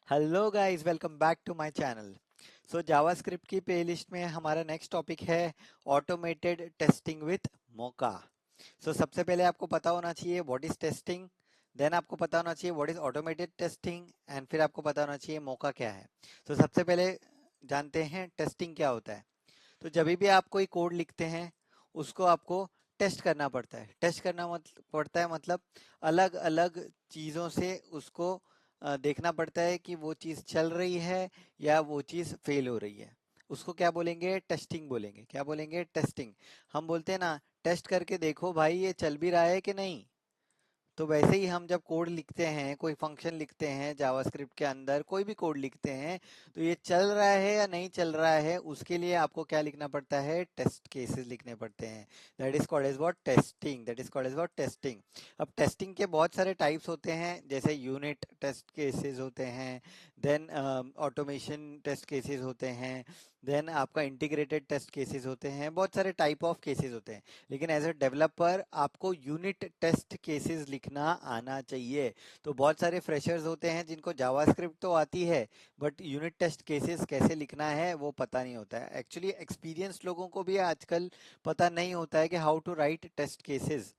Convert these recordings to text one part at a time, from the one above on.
Hello guys, welcome back to my channel. JavaScript की playlist में हमारा नेक्स्ट टॉपिक है ऑटोमेटेड टेस्टिंग विथ मोका। सबसे पहले आपको पता होना चाहिए व्हाट इज टेस्टिंग, देन आपको पता होना चाहिए what is automated testing and फिर आपको पता होना चाहिए मोका क्या है। सबसे पहले जानते हैं टेस्टिंग क्या होता है। तो जब भी आप कोई कोड लिखते हैं उसको आपको टेस्ट करना पड़ता है। टेस्ट करना पड़ता है मतलब अलग अलग चीज़ों से उसको देखना पड़ता है कि वो चीज़ चल रही है या वो चीज़ फेल हो रही है। उसको क्या बोलेंगे? टेस्टिंग बोलेंगे। क्या बोलेंगे? टेस्टिंग। हम बोलते हैं ना, टेस्ट करके देखो भाई ये चल भी रहा है कि नहीं। तो वैसे ही हम जब कोड लिखते हैं, कोई फंक्शन लिखते हैं जावास्क्रिप्ट के अंदर, कोई भी कोड लिखते हैं, तो ये चल रहा है या नहीं चल रहा है उसके लिए आपको क्या लिखना पड़ता है? टेस्ट केसेस लिखने पड़ते हैं। That is called as what? Testing. That is called as what? Testing. अब टेस्टिंग के बहुत सारे टाइप्स होते हैं, जैसे यूनिट टेस्ट केसेस होते हैं, देन ऑटोमेशन टेस्ट केसेस होते हैं, देन आपका इंटीग्रेटेड टेस्ट केसेस होते हैं। बहुत सारे टाइप ऑफ केसेस होते हैं, लेकिन एज अ डेवलपर आपको यूनिट टेस्ट केसेस लिखना आना चाहिए। तो बहुत सारे फ्रेशर्स होते हैं जिनको जावास्क्रिप्ट तो आती है, बट यूनिट टेस्ट केसेस कैसे लिखना है वो पता नहीं होता है। एक्चुअली एक्सपीरियंस लोगों को भी आजकल पता नहीं होता है कि how to write test cases,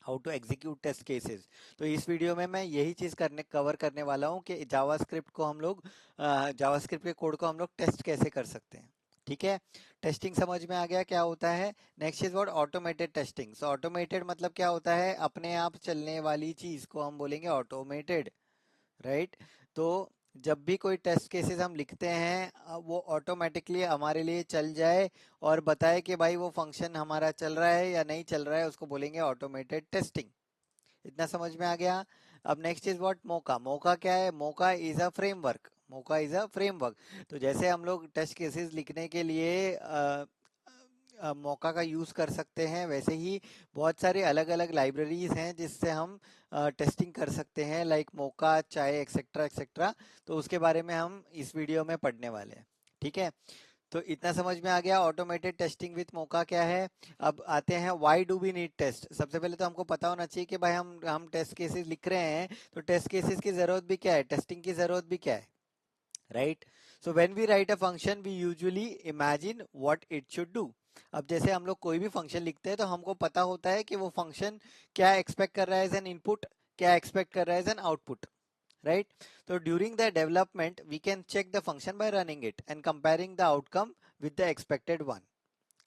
how to execute test cases. तो इस वीडियो में मैं यही चीज कवर करने वाला हूँ कि जावास्क्रिप्ट को हम लोग, जावास्क्रिप्ट के कोड को हम लोग टेस्ट कैसे कर सकते हैं। ठीक है, टेस्टिंग समझ में आ गया क्या होता है। Next is what? Automated testing. Automated मतलब क्या होता है? अपने आप चलने वाली चीज को हम बोलेंगे ऑटोमेटेड, राइट। तो जब भी कोई टेस्ट केसेस हम लिखते हैं वो ऑटोमेटिकली हमारे लिए चल जाए और बताए कि भाई वो फंक्शन हमारा चल रहा है या नहीं चल रहा है, उसको बोलेंगे ऑटोमेटेड टेस्टिंग। इतना समझ में आ गया। अब next is what? Mocha. Mocha क्या है? Mocha is a framework. Mocha is a framework. तो जैसे हम लोग टेस्ट केसेस लिखने के लिए मोका का यूज कर सकते हैं, वैसे ही बहुत सारे अलग अलग लाइब्रेरीज हैं जिससे हम टेस्टिंग कर सकते हैं, लाइक मोका, चाहे एक्सेट्रा एक्सेट्रा। तो उसके बारे में हम इस वीडियो में पढ़ने वाले हैं। ठीक है, तो इतना समझ में आ गया ऑटोमेटेड टेस्टिंग विथ मोका क्या है। अब आते हैं why do we need test. सबसे पहले तो हमको पता होना चाहिए कि भाई हम टेस्ट केसेस लिख रहे हैं, तो टेस्ट केसेस की जरूरत भी क्या है, टेस्टिंग की जरूरत भी क्या है, right. So when we write a function we usually imagine what it should do. अब जैसे हम लोग कोई भी फंक्शन लिखते हैं तो हमको पता होता है कि वो फंक्शन क्या एक्सपेक्ट कर रहा है एज एन इनपुट, क्या एक्सपेक्ट कर रहा है as an output, right? So during the development we can check the function by running it and comparing the outcome with the expected one.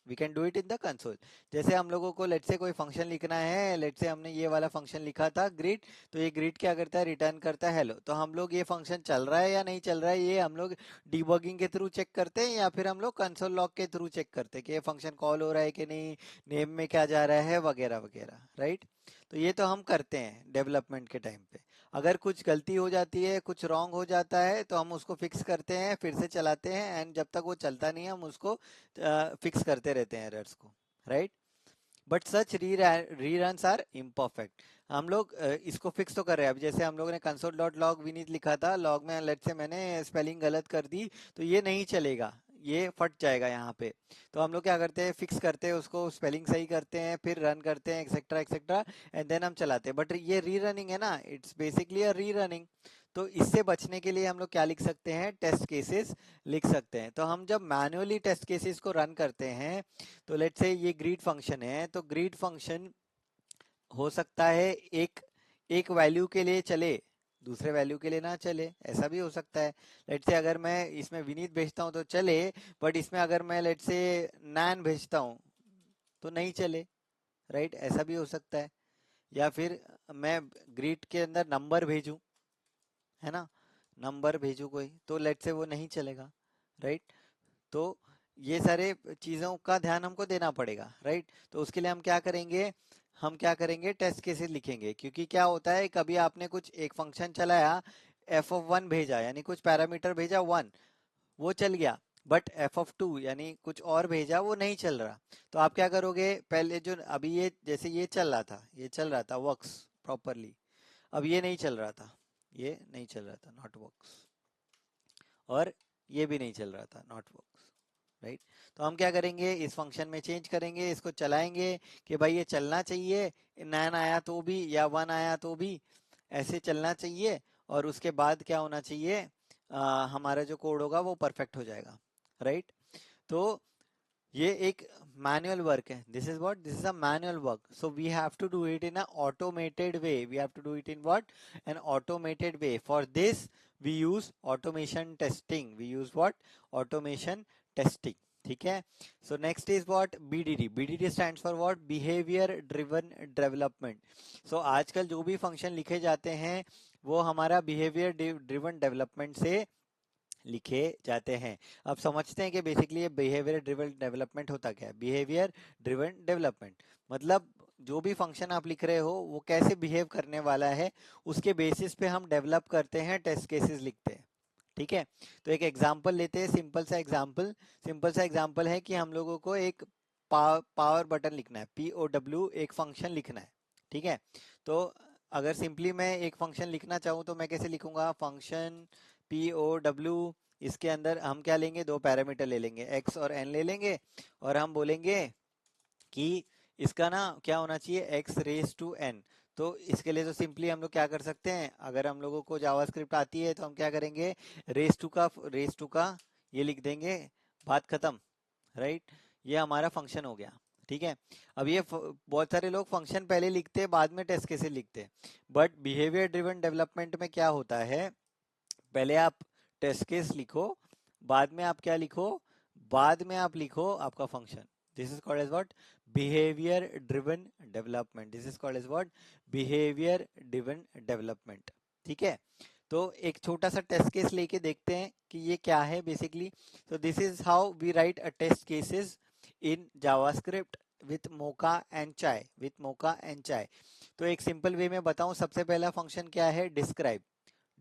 We can do it in the console. जैसे हम लोगों को late से कोई function लिखना है, late से हमने ये वाला फंक्शन लिखा था ग्रीट, तो ये ग्रीट क्या करता है? रिटर्न करता है हेलो। तो हम लोग ये फंक्शन चल रहा है या नहीं चल रहा है, ये हम लोग डिबगिंग के थ्रू चेक करते हैं या फिर हम लोग कंसोल लॉग के थ्रू चेक करते हैं कि ये फंक्शन कॉल हो रहा है कि नहीं, नेम में क्या जा रहा है, वगैरह वगैरह, राइट। तो ये तो हम करते हैं डेवलपमेंट के टाइम पे। अगर कुछ गलती हो जाती है, कुछ रॉन्ग हो जाता है, तो हम उसको फिक्स करते हैं, फिर से चलाते हैं, एंड जब तक वो चलता नहीं है हम उसको फिक्स करते रहते हैं एरर्स को, right. But such reruns are imperfect. हम लोग इसको फिक्स तो कर रहे हैं। अब जैसे हम लोगों ने कंसोल डॉट लॉग विनीत लिखा था, लॉग में लेट से मैंने स्पेलिंग गलत कर दी, तो ये नहीं चलेगा, ये फट जाएगा यहाँ पे। तो हम लोग क्या करते हैं? फिक्स करते हैं उसको, स्पेलिंग सही करते हैं, फिर रन करते हैं, एक्सेट्रा एक्सेट्रा, एंड देन हम चलाते हैं। बट ये री रनिंग है ना, इट्स बेसिकली अ री रनिंग। तो इससे बचने के लिए हम लोग क्या लिख सकते हैं? टेस्ट केसेस लिख सकते हैं। तो हम जब मैन्युअली टेस्ट केसेस को रन करते हैं, तो लेट से ये ग्रीड फंक्शन है, तो ग्रीड फंक्शन हो सकता है एक एक वैल्यू के लिए चले, दूसरे वैल्यू के लिए ना चले, ऐसा भी हो सकता है। लेट से अगर मैं इसमें विनीत भेजता हूँ तो चले, बट इसमें अगर मैं लेट से नैन भेजता हूँ तो नहीं चले, राइट, ऐसा भी हो सकता है। या फिर मैं ग्रीड के अंदर नंबर भेजूं, है ना, नंबर भेजूं कोई, तो लेट से वो नहीं चलेगा, राइट। तो ये सारे चीजों का ध्यान हमको देना पड़ेगा, राइट। तो उसके लिए हम क्या करेंगे? हम क्या करेंगे? टेस्ट केसेस लिखेंगे। क्योंकि क्या होता है, कभी आपने कुछ एक फंक्शन चलाया, एफ ऑफ वन भेजा, यानी कुछ पैरामीटर भेजा वन, वो चल गया, बट एफ ऑफ टू यानी कुछ और भेजा, वो नहीं चल रहा। तो आप क्या करोगे? पहले जो अभी ये जैसे ये चल रहा था, ये चल रहा था वर्क्स प्रॉपरली, अब ये नहीं चल रहा था, ये नहीं चल रहा था, नॉट वर्क्स, और ये भी नहीं चल रहा था, नॉट वर्क्स, राइट। तो हम क्या करेंगे? इस फंक्शन में चेंज करेंगे, इसको चलाएंगे कि भाई ये चलना चाहिए, नैन आया तो भी या वन आया तो भी ऐसे चलना चाहिए। और उसके बाद क्या होना चाहिए? हमारा जो कोड होगा वो परफेक्ट हो जाएगा, राइट। तो ये एक मैनुअल वर्क है, this is what, this is a manual work, so we have to do it in a automated way, we have to do it in what, an automated way. For this we use automation testing, we use what, automation testing, ठीक है। So next is what, BDD, BDD stands for what, behaviour driven development. So आजकल जो भी function लिखे जाते हैं वो हमारा बिहेवियर ड्रिवन डेवलपमेंट से लिखे जाते हैं। अब समझते हैं कि बेसिकली ये बिहेवियर ड्रिवन डेवलपमेंट होता क्या है। बिहेवियर ड्रिवन डेवलपमेंट मतलब जो भी फंक्शन आप लिख रहे हो वो कैसे बिहेव करने वाला है, उसके बेसिस पे हम डेवलप करते हैं, टेस्ट केसेस लिखते हैं, ठीक है। तो एक एग्जांपल लेते हैं, सिंपल सा एग्जांपल, सिंपल सा एग्जांपल है कि हम लोगों को एक पावर बटन लिखना है, POW एक फंक्शन लिखना है, ठीक है। तो अगर सिंपली मैं एक फंक्शन लिखना चाहूँ तो मैं कैसे लिखूंगा, फंक्शन POW, इसके अंदर हम क्या लेंगे, दो पैरामीटर ले लेंगे, x और n ले लेंगे, और हम बोलेंगे कि इसका ना क्या होना चाहिए, x रेस टू n। तो इसके लिए तो सिंपली हम लोग क्या कर सकते हैं, अगर हम लोगों को जावास्क्रिप्ट आती है तो हम क्या करेंगे, रेस टू का ये लिख देंगे, बात खत्म, राइट। ये हमारा फंक्शन हो गया, ठीक है। अब ये बहुत सारे लोग फंक्शन पहले लिखते हैं बाद में टेस्ट केसेस लिखते हैं, बट बिहेवियर ड्रिवन डेवलपमेंट में क्या होता है, पहले आप टेस्ट केस लिखो, बाद में आप क्या लिखो, बाद में आप लिखो आपका function. This is called as what, behaviour driven development, this is called as what, behaviour driven development, ठीक है। तो एक छोटा सा टेस्ट केस लेके देखते हैं कि ये क्या है बेसिकली। तो this is how we write a test cases in JavaScript with Mocha and Chai, with Mocha and Chai. तो एक सिंपल वे में बताऊं, सबसे पहला फंक्शन क्या है, डिस्क्राइब।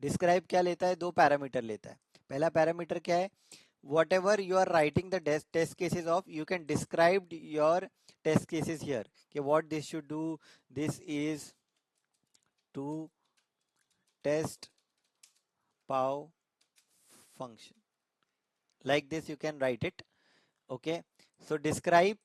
डिस्क्राइब क्या लेता है, दो पैरामीटर लेता है। पहला पैरामीटर क्या है, whatever you are writing the test cases of, you can describe your test cases here, कि what this should do, this is to test pow function, like this you can write it, okay. So describe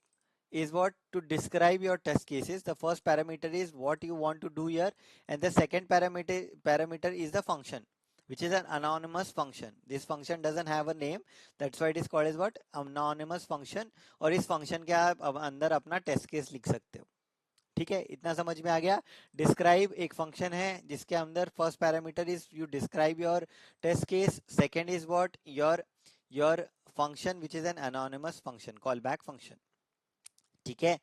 is what, to describe your test cases. The first parameter is what you want to do here, and the second parameter is the function, which is an anonymous function. This function doesn't have a name, that's why it is called as what, anonymous function। और इस function के आप अब अंदर अपना test case लिख सकते हो, ठीक है। इतना समझ में आ गया। डिस्क्राइब एक फंक्शन है जिसके अंदर first parameter is you describe your test case, second is what, your function which is an anonymous function, call back function, ठीक है।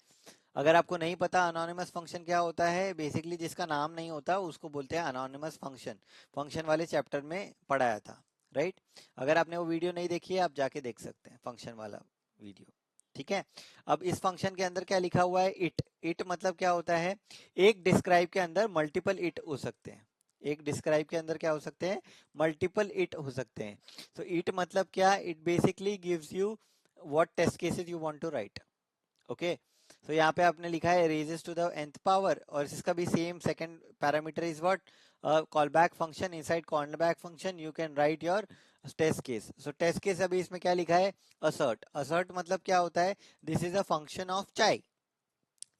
अगर आपको नहीं पता अनोनिमस फंक्शन क्या होता है, बेसिकली जिसका नाम नहीं होता उसको बोलते हैं अनोनिमस फंक्शन, फंक्शन वाले चैप्टर में पढ़ाया था, राइट। अगर आपने वो वीडियो नहीं देखी है आप जाके देख सकते हैं फंक्शन वाला वीडियो, ठीक है। अब इस फंक्शन के अंदर क्या लिखा हुआ है, इट। इट मतलब क्या होता है, एक डिस्क्राइब के अंदर मल्टीपल इट हो सकते हैं, एक डिस्क्राइब के अंदर क्या हो सकते हैं, मल्टीपल इट हो सकते हैं। तो इट मतलब क्या, it basically gives you what test cases you want to write, okay. तो यहाँ पे आपने लिखा है raises to the nth power, और इसका भी same second parameter is what, call back function, inside call back function you can write your test case. So test case अभी इसमें क्या लिखा है, असर्ट। असर्ट मतलब क्या होता है, this is a function of Chai,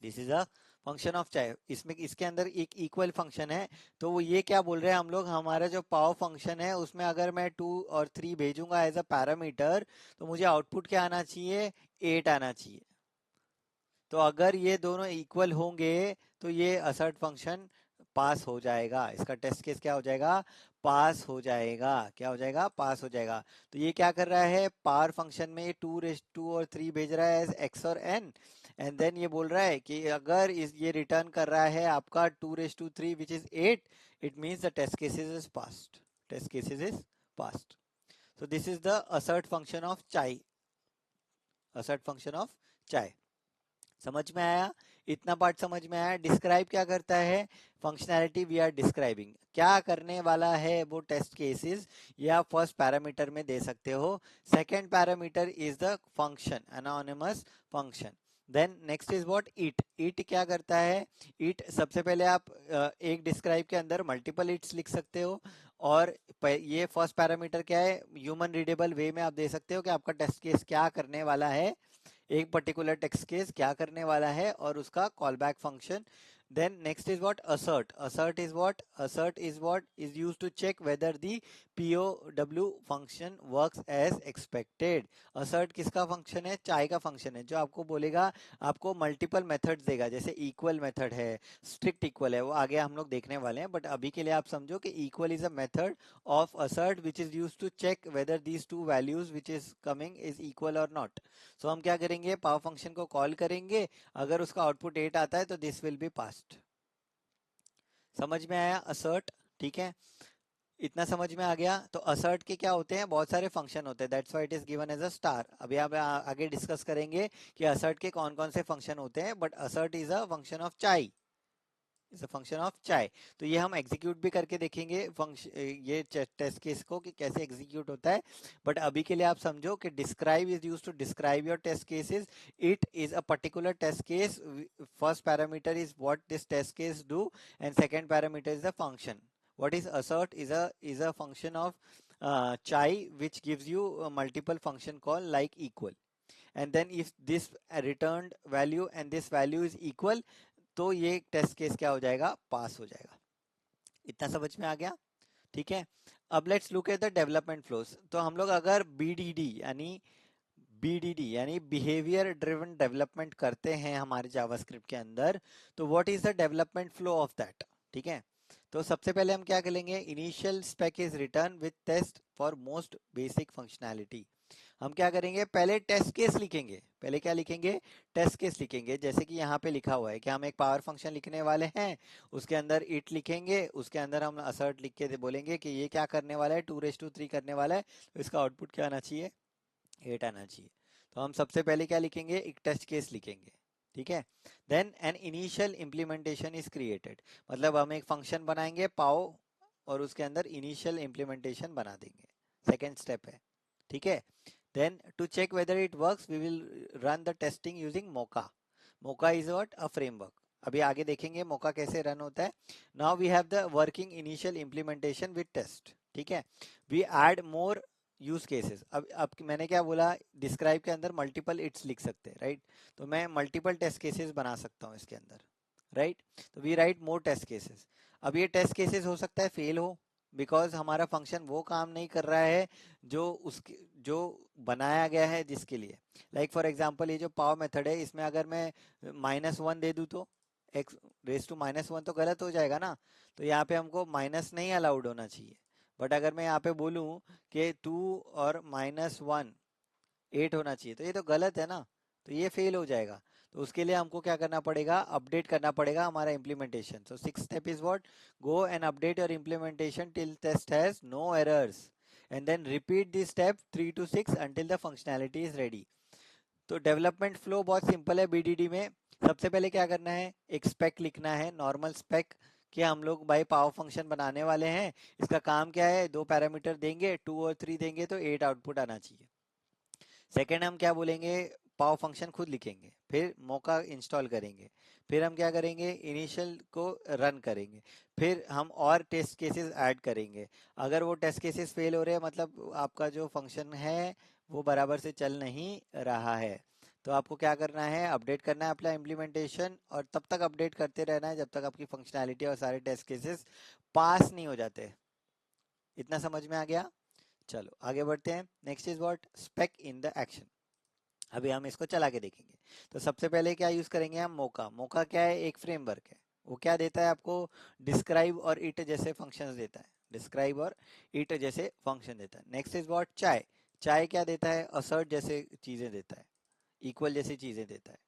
this is a function of Chai. इसमें इसके अंदर एक इक्वल फंक्शन है, तो वो ये क्या बोल रहे हैं हम लोग, हमारा जो पाव फंक्शन है उसमें अगर मैं 2 और 3 भेजूंगा एज अ पैरामीटर, तो मुझे आउटपुट क्या आना चाहिए, 8 आना चाहिए। तो अगर ये दोनों इक्वल होंगे तो ये असर्ट फंक्शन पास हो जाएगा, इसका टेस्ट केस क्या हो जाएगा, पास हो जाएगा, क्या हो जाएगा, पास हो जाएगा। तो ये क्या कर रहा है, पावर फंक्शन में ये 2 और 3 भेज रहा है एज एक्स और एन, एंड देन ये बोल रहा है कि अगर इस ये रिटर्न कर रहा है आपका 2 3 which is 8, it means the test cases is passed, test cases is passed. So this is the assert function of Chai, assert function of Chai. समझ में आया, इतना पार्ट समझ में आया। डिस्क्राइब क्या करता है, फंक्शनैलिटी वी आर डिस्क्राइबिंग, क्या करने वाला है वो टेस्ट केसेस, ये आप फर्स्ट पैरामीटर में दे सकते हो। Second parameter is the function, anonymous function. Then next is what, it. It क्या करता है, इट सबसे पहले आप एक डिस्क्राइब के अंदर मल्टीपल इट्स लिख सकते हो, और ये फर्स्ट पैरामीटर क्या है, ह्यूमन रीडेबल वे में आप दे सकते हो कि आपका टेस्ट केस क्या करने वाला है, एक पर्टिकुलर टेक्स्ट केस क्या करने वाला है, और उसका call back function Then next is what? Assert. Assert is what? Assert is what is used to check whether the POW function works as expected. Assert किसका फंक्शन है? चाय का फंक्शन है, जो आपको बोलेगा, आपको मल्टीपल मेथड्स देगा, जैसे इक्वल मेथड है, स्ट्रिक्ट इक्वल है, वो आगे हम लोग देखने वाले हैं, बट अभी के लिए आप समझो कि equal is a method of assert which is used to check whether these two values which is coming is equal or not. So हम क्या करेंगे? पावर फंक्शन को कॉल करेंगे, अगर उसका आउटपुट 8 आता है तो दिस विल बी पास्ड। समझ में आया assert? ठीक है, इतना समझ में आ गया। तो assert के क्या होते हैं? बहुत सारे फंक्शन होते हैं, that's why it is given as a star. अभी आप आगे डिस्कस करेंगे कि assert के कौन कौन से फंक्शन होते हैं, but assert is a function of चाय, इज अ फंक्शन ऑफ चाय। तो ये हम एग्जीक्यूट भी करके देखेंगे फंक्शन, ये टेस्ट केस को, कि कैसे एग्जीक्यूट होता है। बट अभी के लिए आप समझो कि describe is used to describe your test cases. It is a particular test case, first parameter is what this test case do, and second parameter is the function. what is assert is a function of chai which gives you a multiple function call like equal, and then if this returned value and this value is equal, तो ये test case क्या हो जाएगा? पास हो जाएगा। इतना समझ में आ गया? ठीक है, अब let's look at the development flows. तो हम लोग अगर बीडीडी यानी बिहेवियर ड्रिवन डेवलपमेंट करते हैं हमारे जावास्क्रिप्ट के अंदर, तो what is the development flow of that? ठीक है, तो सबसे पहले हम क्या करेंगे? Initial spec is return with test for most basic functionality. हम क्या करेंगे? पहले टेस्ट केस लिखेंगे। पहले क्या लिखेंगे? टेस्ट केस लिखेंगे। जैसे कि यहाँ पे लिखा हुआ है कि हम एक पावर फंक्शन लिखने वाले हैं, उसके अंदर इट लिखेंगे, उसके अंदर हम असर्ट लिख के बोलेंगे कि ये क्या करने वाला है? 2 raised to 3 करने वाला है, तो इसका आउटपुट क्या आना चाहिए? 8 आना चाहिए। तो हम सबसे पहले क्या लिखेंगे? एक टेस्ट केस लिखेंगे। ठीक है, then an initial implementation is created, मतलब हम एक फंक्शन बनाएंगे पाओ, और उसके अंदर इनिशियल इम्प्लीमेंटेशन बना देंगे। सेकेंड स्टेप है। ठीक है, then to check whether it works we will run the testing using mocha. Mocha is what? A framework. अभी आगे देखेंगे मोका कैसे रन होता है। Now we have the working initial implementation with test. ठीक है, we add more use cases. अब मैंने क्या बोला? डिस्क्राइब के अंदर मल्टीपल इट्स लिख सकते हैं, राइट? तो मैं मल्टीपल टेस्ट केसेस बना सकता हूँ इसके अंदर, राइट? तो we write more test cases. अब ये टेस्ट केसेस हो सकता है फेल हो, बिकॉज हमारा फंक्शन वो काम नहीं कर रहा है जो उसके जो बनाया गया है जिसके लिए। लाइक फॉर एग्जांपल ये जो पाव मेथड है, इसमें अगर मैं -1 दे दूं तो एक्स रेस टू -1 तो गलत हो जाएगा ना। तो यहाँ पे हमको माइनस नहीं अलाउड होना चाहिए। बट अगर मैं यहाँ पे बोलूँ कि 2 और -1 8 होना चाहिए, तो ये तो गलत है ना, तो ये फेल हो जाएगा। तो उसके लिए हमको क्या करना पड़ेगा? अपडेट करना पड़ेगा हमारा implementation. So 6th step is what? Go and update your implementation till test has no errors, and then repeat this step 3 to 6 until the functionality is ready. तो डेवलपमेंट फ्लो बहुत सिंपल है BDD में। सबसे पहले क्या करना है? एक स्पेक लिखना है, नॉर्मल स्पेक, कि हम लोग बाई पावर फंक्शन बनाने वाले हैं। इसका काम क्या है? 2 पैरामीटर देंगे, 2 और 3 देंगे तो 8 आउटपुट आना चाहिए। सेकेंड हम क्या बोलेंगे? पाव फंक्शन खुद लिखेंगे, फिर मौका इंस्टॉल करेंगे, फिर हम क्या करेंगे? इनिशियल को रन करेंगे, फिर हम और टेस्ट केसेस ऐड करेंगे। अगर वो टेस्ट केसेस फेल हो रहे हैं, मतलब आपका जो फंक्शन है वो बराबर से चल नहीं रहा है, तो आपको क्या करना है? अपडेट करना है अपना इम्प्लीमेंटेशन, और तब तक अपडेट करते रहना है जब तक आपकी फंक्शनैलिटी और सारे टेस्ट केसेस पास नहीं हो जाते। इतना समझ में आ गया? चलो आगे बढ़ते हैं। Next is what? Spec in the action. अभी हम इसको चला के देखेंगे। तो सबसे पहले क्या यूज करेंगे हम? मोका। मोका क्या है? एक फ्रेमवर्क है। वो क्या देता है आपको? डिस्क्राइब और इट जैसे फंक्शंस देता है। डिस्क्राइब और इट जैसे फंक्शन देता है। Next is what? चाय। चाय क्या देता है? असर्ट जैसे चीजें देता है, इक्वल जैसी चीजें देता है।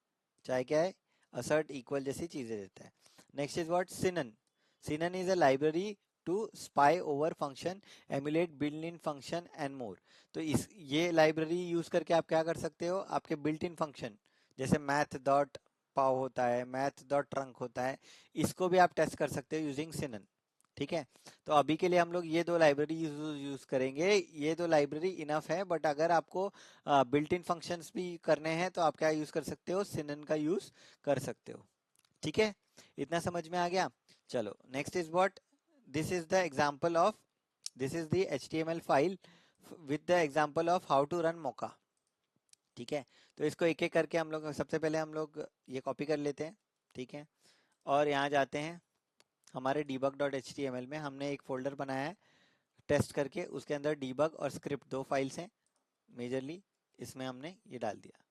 चाय क्या है? असर्ट इक्वल जैसी चीजें देता है। Next is what? Sinon. Sinon is a library to spy over function, emulate built in function and more. तो इस ये लाइब्रेरी यूज करके आप क्या कर सकते हो? आपके बिल्ट इन फंक्शन, जैसे मैथ डॉट पाव होता है, मैथ डॉट ट्रंक होता है, इसको भी आप टेस्ट कर सकते हो यूजिंग सिनन। ठीक है, तो अभी के लिए हम लोग ये दो लाइब्रेरी यूज करेंगे। ये दो लाइब्रेरी इनफ है, बट अगर आपको बिल्ट इन फंक्शंस भी करने हैं तो आप क्या यूज कर सकते हो? सिनन का यूज कर सकते हो। ठीक है, इतना समझ में आ गया? चलो next is what? This is the example of, this is the HTML file with the example of how to run Mocha. ठीक है, तो इसको एक एक करके हम लोग, सबसे पहले हम लोग ये कॉपी कर लेते हैं। ठीक है, और यहाँ जाते हैं हमारे debug.html में हमने एक फोल्डर बनाया है टेस्ट करके, उसके अंदर debug और स्क्रिप्ट दो फाइल्स हैं मेजरली, इसमें हमने ये डाल दिया।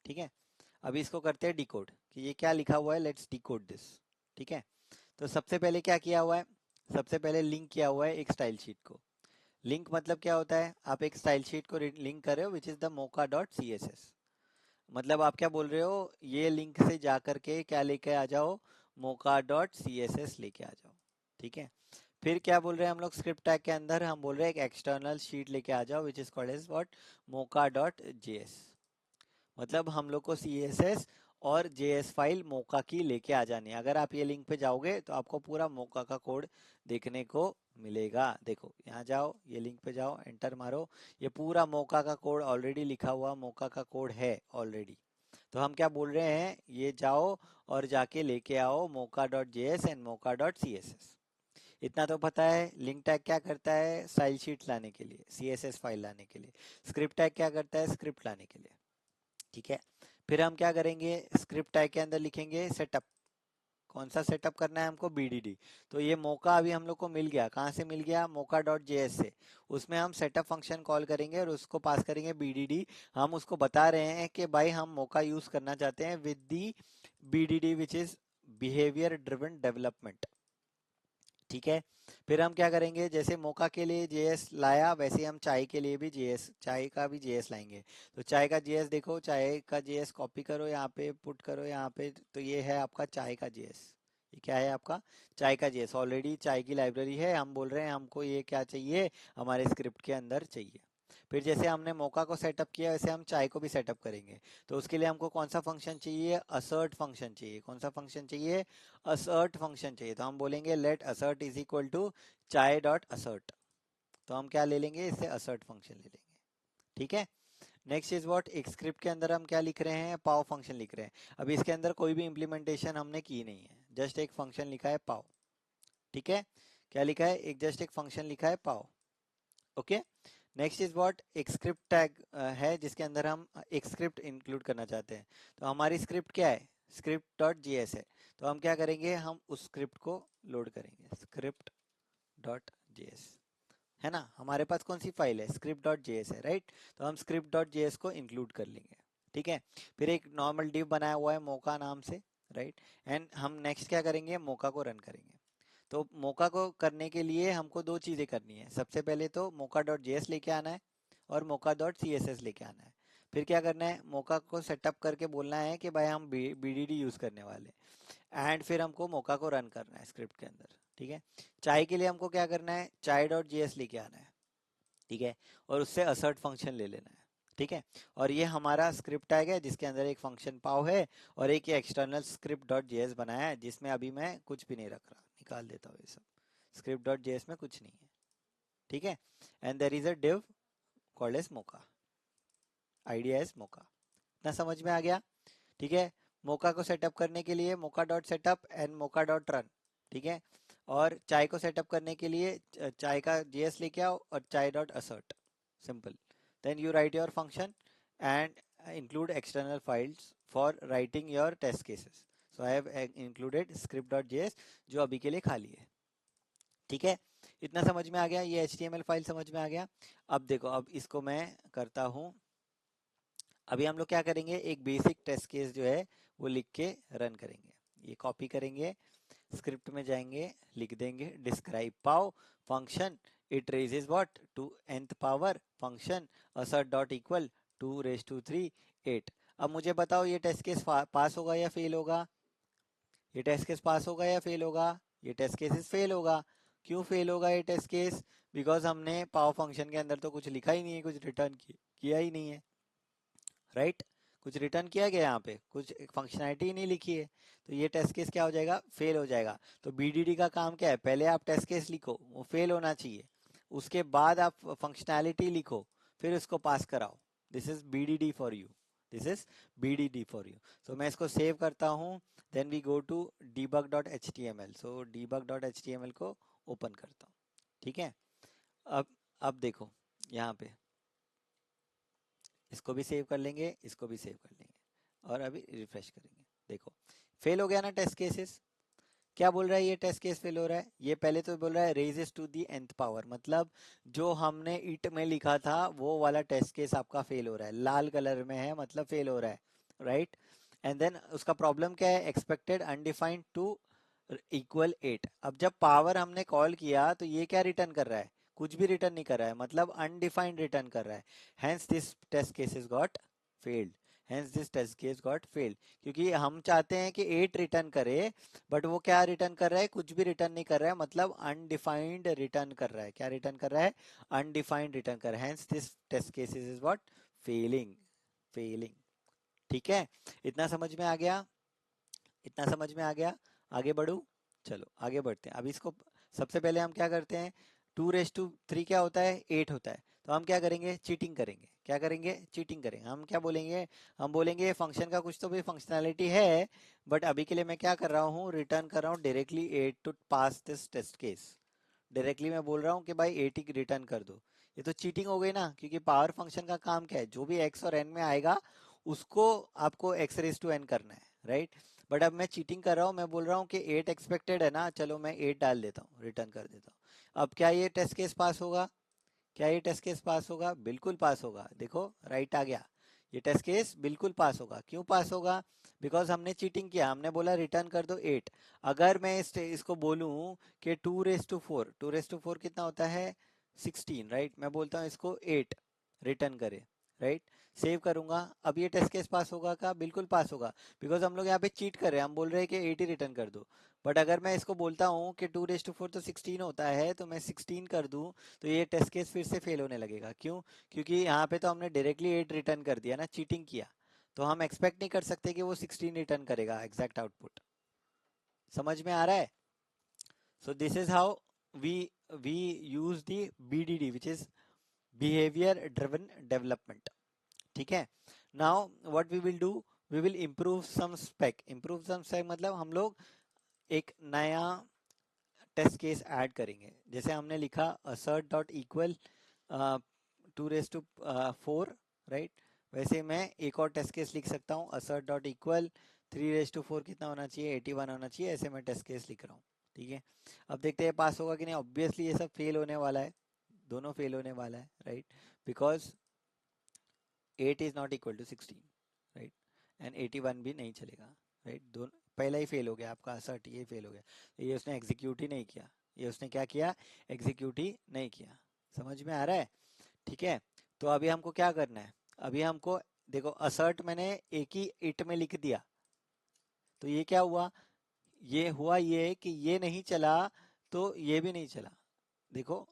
ठीक है, अभी इसको करते हैं डिकोड कि ये क्या लिखा हुआ है, लेट्स डिकोड दिस। ठीक है, तो सबसे पहले क्या किया हुआ है, सबसे पहले लिंक किया हुआ है एक स्टाइल शीट को। लिंक मतलब क्या होता है, आप एक स्टाइल शीट को लिंक कर रहे हो विच इज द mocha.css। मतलब आप क्या बोल रहे हो, ये लिंक से जा करके क्या लेके आ जाओ, mocha.css लेके आ जाओ। ठीक है, फिर क्या बोल रहे हैं हम लोग स्क्रिप्ट टैग के अंदर, हम बोल रहे हैं एक एक्सटर्नल शीट लेके आ जाओ which is called as what, mocha.js। मतलब हम लोग को CSS और JS फाइल मोका की लेके आ जानी है। अगर आप ये लिंक पे जाओगे तो आपको पूरा मोका का कोड देखने को मिलेगा। देखो यहाँ जाओ, ये लिंक पे जाओ, एंटर मारो, ये पूरा मोका का कोड ऑलरेडी लिखा हुआ मोका का कोड है ऑलरेडी। तो हम क्या बोल रहे हैं, ये जाओ और जाके लेके आओ mocha.js एंड mocha.css। इतना तो पता है। लिंक टैग क्या करता है, स्टाइल शीट लाने के लिए, CSS फाइल लाने के लिए। स्क्रिप्ट टैग क्या करता है, स्क्रिप्ट लाने के लिए। ठीक है, फिर हम क्या करेंगे, स्क्रिप्ट टैग के अंदर लिखेंगे सेटअप। कौन सा सेटअप करना है हमको, BDD। तो ये मौका अभी हम लोग को मिल गया, कहाँ से मिल गया, mocha.js से। उसमें हम सेटअप फंक्शन कॉल करेंगे और उसको पास करेंगे BDD। हम उसको बता रहे हैं कि भाई हम मौका यूज करना चाहते हैं with the BDD which is behaviour driven development. ठीक है, फिर हम क्या करेंगे, जैसे मोका के लिए जेएस लाया वैसे ही हम चाय के लिए भी जेएस, चाय का भी जेएस लाएंगे। तो चाय का जेएस देखो, चाय का जेएस कॉपी करो यहाँ पे, पुट करो यहाँ पे, तो ये है आपका चाय का जेएस। ये क्या है आपका, चाय का जेएस। ऑलरेडी चाय की लाइब्रेरी है, हम बोल रहे हैं हमको ये क्या चाहिए, हमारे स्क्रिप्ट के अंदर चाहिए। फिर जैसे हमने मोका को सेटअप किया वैसे हम चाय को भी सेटअप करेंगे। तो उसके लिए हमको कौन सा फंक्शन चाहिए, असर्ट फंक्शन चाहिए। कौन सा फंक्शन चाहिए, असर्ट फंक्शन चाहिए। तो हम बोलेंगे let assert is equal to Chai dot assert. तो हम क्या ले लेंगे, इससे असर्ट फंक्शन ले लेंगे। ठीक है, नेक्स्ट इज व्हाट, एक स्क्रिप्ट के अंदर हम क्या लिख रहे हैं, पाव फंक्शन लिख रहे हैं। अभी इसके अंदर कोई भी इंप्लीमेंटेशन हमने की नहीं है, जस्ट एक फंक्शन लिखा है पाव। ठीक है, क्या लिखा है, एक जस्ट एक फंक्शन लिखा है पाव। ओके, नेक्स्ट इज व्हाट, एक स्क्रिप्ट टैग है जिसके अंदर हम एक स्क्रिप्ट इंक्लूड करना चाहते हैं। तो हमारी स्क्रिप्ट क्या है, स्क्रिप्ट डॉट जेएस है। तो हम क्या करेंगे, हम उस स्क्रिप्ट को लोड करेंगे, स्क्रिप्ट डॉट जेएस। है ना, हमारे पास कौन सी फाइल है, स्क्रिप्ट डॉट जेएस है, राइट। तो हम स्क्रिप्ट डॉट जेएस को इंक्लूड कर लेंगे। ठीक है, फिर एक नॉर्मल डिव बनाया हुआ है मोका नाम से, राइट। एंड हम नेक्स्ट क्या करेंगे, मोका को रन करेंगे। तो मोका को करने के लिए हमको दो चीजें करनी है। सबसे पहले तो मोका डॉट जेएस लेके आना है और मोका डॉट सीएसएस लेके आना है। फिर क्या करना है, मोका को सेटअप करके बोलना है कि भाई हम बीडीडी यूज करने वाले, एंड फिर हमको मोका को रन करना है स्क्रिप्ट के अंदर। ठीक है, चाय के लिए हमको क्या करना है, चाय डॉट जेएस लेके आना है। ठीक है, और उससे असर्ट फंक्शन ले लेना है। ठीक है, और ये हमारा स्क्रिप्ट टैग है जिसके अंदर एक फंक्शन पाव है और एक एक्सटर्नल स्क्रिप्ट डॉट जेएस बनाया है जिसमें अभी मैं कुछ भी नहीं रख रहा, निकाल देता हूँ ये सब। स्क्रिप्ट डॉट जेएस में कुछ नहीं है। ठीक है, and there is a div called as Mocha, idea as Mocha. इतना समझ में आ गया। ठीक है, मोका को सेटअप करने के लिए Mocha dot setup and Mocha dot run. ठीक है, और चाय को सेटअप करने के लिए चाय का जेएस लेके आओ और Chai dot assert, simple. Then you write your function and include external files for writing your test cases. So I have included script.js जो अभी के लिए खाली है। ठीक है, इतना समझ में आ गया, ये HTML फाइल समझ में आ गया। अब देखो, अब इसको मैं करता हूँ। अभी हम लोग क्या करेंगे, एक बेसिक टेस्ट केस जो है वो लिख के रन करेंगे। ये कॉपी करेंगे, स्क्रिप्ट में जाएंगे, लिख देंगे describe pow function, it raises what to nth power function assert dot equal 2 raised to 3 8। अब मुझे बताओ ये टेस्ट केस पास होगा या फेल होगा, ये टेस्ट केस पास होगा या फेल होगा, ये टेस्ट केस फेल होगा। क्यों फेल होगा ये टेस्ट केस, बिकॉज हमने पाव फंक्शन के अंदर तो कुछ लिखा ही नहीं है, कुछ रिटर्न किया ही नहीं है, राइट। कुछ रिटर्न किया गया यहाँ पे, कुछ फंक्शनैलिटी ही नहीं लिखी है। तो ये टेस्ट केस क्या हो जाएगा, फेल हो जाएगा। तो बीडीडी का काम क्या है, पहले आप टेस्ट केस लिखो, वो फेल होना चाहिए, उसके बाद आप फंक्शनैलिटी लिखो, फिर उसको पास कराओ। This is BDD for you, this is BDD for you. So मैं इसको सेव करता हूँ, then we go to debug.html। So debug.html को ओपन करता हूँ। ठीक है, अब अब देखो यहाँ पे, इसको भी सेव कर लेंगे, इसको भी सेव कर लेंगे, और अभी रिफ्रेश करेंगे। देखो फेल हो गया ना टेस्ट केसेस, क्या बोल रहा है ये टेस्ट केस फेल हो रहा है? ये पहले तो बोल रहा है raises to the nth power, मतलब जो हमने इट में लिखा था वो वाला टेस्ट केस आपका फेल हो रहा है, लाल कलर में है मतलब फेल हो रहा है, राइट। एंड देन उसका प्रॉब्लम क्या है, एक्सपेक्टेड अनडिफाइंड टू इक्वल 8। अब जब पावर हमने कॉल किया तो ये क्या रिटर्न कर रहा है, कुछ भी रिटर्न नहीं कर रहा है, मतलब अनडिफाइंड रिटर्न कर रहा है। Hence this test cases got failed, hence this test case got failed. क्योंकि हम चाहते हैं कि 8 रिटर्न करे, बट वो क्या रिटर्न कर रहा है, कुछ भी रिटर्न नहीं कर रहा है, मतलब अनडिफाइंड रिटर्न कर रहा है। क्या रिटर्न कर रहा है, अनडिफाइंड रिटर्न कर रहा है। Hence this test cases is what, failing, failing. ठीक है, इतना समझ में आ गया, इतना समझ में आ गया। आगे बढ़ू, चलो आगे बढ़ते हैं। अब इसको सबसे पहले हम क्या करते हैं, 2 रेस टू 3 क्या होता है, 8 होता है। तो हम क्या करेंगे, चीटिंग करेंगे। क्या करेंगे, चीटिंग करेंगे। हम क्या बोलेंगे, हम बोलेंगे फंक्शन का कुछ तो भी फंक्शनैलिटी है, बट अभी के लिए मैं क्या कर रहा हूँ, रिटर्न कर रहा हूँ directly 8 to pass this test case. Directly मैं बोल रहा हूँ कि भाई 8 ही रिटर्न कर दो। ये तो चीटिंग हो गई ना, क्योंकि पावर फंक्शन का काम क्या है, जो भी एक्स और एन में आएगा उसको आपको एक्स रेस टू एन करना है, राइट। बट अब मैं चीटिंग कर रहा हूँ, मैं बोल रहा हूँ कि 8 एक्सपेक्टेड है ना, चलो मैं 8 डाल देता हूँ, रिटर्न कर देता हूँ। अब क्या ये टेस्ट केस पास होगा, क्या ये टेस्ट केस पास होगा, बिल्कुल पास होगा। देखो राइट आ गया, ये टेस्ट केस बिल्कुल पास होगा। क्यों पास होगा, बिकॉज हमने चीटिंग किया, हमने बोला रिटर्न कर दो 8। अगर मैं इसको बोलूं कि 2 रेस टू 4, 2 रेस टू 4 कितना होता है, 16, राइट। मैं बोलता हूँ इसको 8 रिटर्न करे, राइट। सेव करूंगा, अब ये टेस्ट केस पास होगा का, बिल्कुल पास होगा। बिकॉज हम लोग यहाँ पे चीट कर रहे हैं, हम बोल रहे हैं कि 8 ही रिटर्न कर दो। बट अगर मैं इसको बोलता हूँ कि 2 रेस टू 4 तो 16 होता है, तो मैं 16 कर दूं, तो ये टेस्ट केस फिर से फेल होने लगेगा। क्यों, क्योंकि यहाँ पे तो हमने डायरेक्टली 8 रिटर्न कर दिया ना, चीटिंग किया। तो हम एक्सपेक्ट नहीं कर सकते कि वो 16 रिटर्न करेगा एग्जैक्ट आउटपुट। समझ में आ रहा है? So this is how we we use the BDD, which is behaviour driven development. ठीक है। Now what we will do, we will improve some spec. Improve some spec मतलब हम लोग एक नया टेस्ट केस ऐड करेंगे। जैसे हमने लिखा assert dot equal 2 raise to 4, right. वैसे मैं एक और टेस्ट केस लिख सकता हूँ, assert dot equal 3 raise to 4 कितना होना चाहिए, 81 होना चाहिए। ऐसे मैं टेस्ट केस लिख रहा हूँ, ठीक है। अब देखते हैं पास होगा कि नहीं। ऑब्वियसली ये सब फेल होने वाला है, दोनों फेल होने वाला है, right. Because 8 is not equal to 16, right. And 81 भी नहीं चलेगा, राइट। दोनों पहला ही फेल हो गया आपका, असर्ट ये फेल हो गया। ये उसने एग्जीक्यूट ही नहीं किया, ये उसने क्या किया, एग्जीक्यूट ही नहीं किया। समझ में आ रहा है? ठीक है। तो अभी हमको क्या करना है, अभी हमको देखो असर्ट मैंने एक ही इट में लिख दिया, तो ये क्या हुआ, ये हुआ ये कि ये नहीं चला, तो ये भी नहीं चला। देखो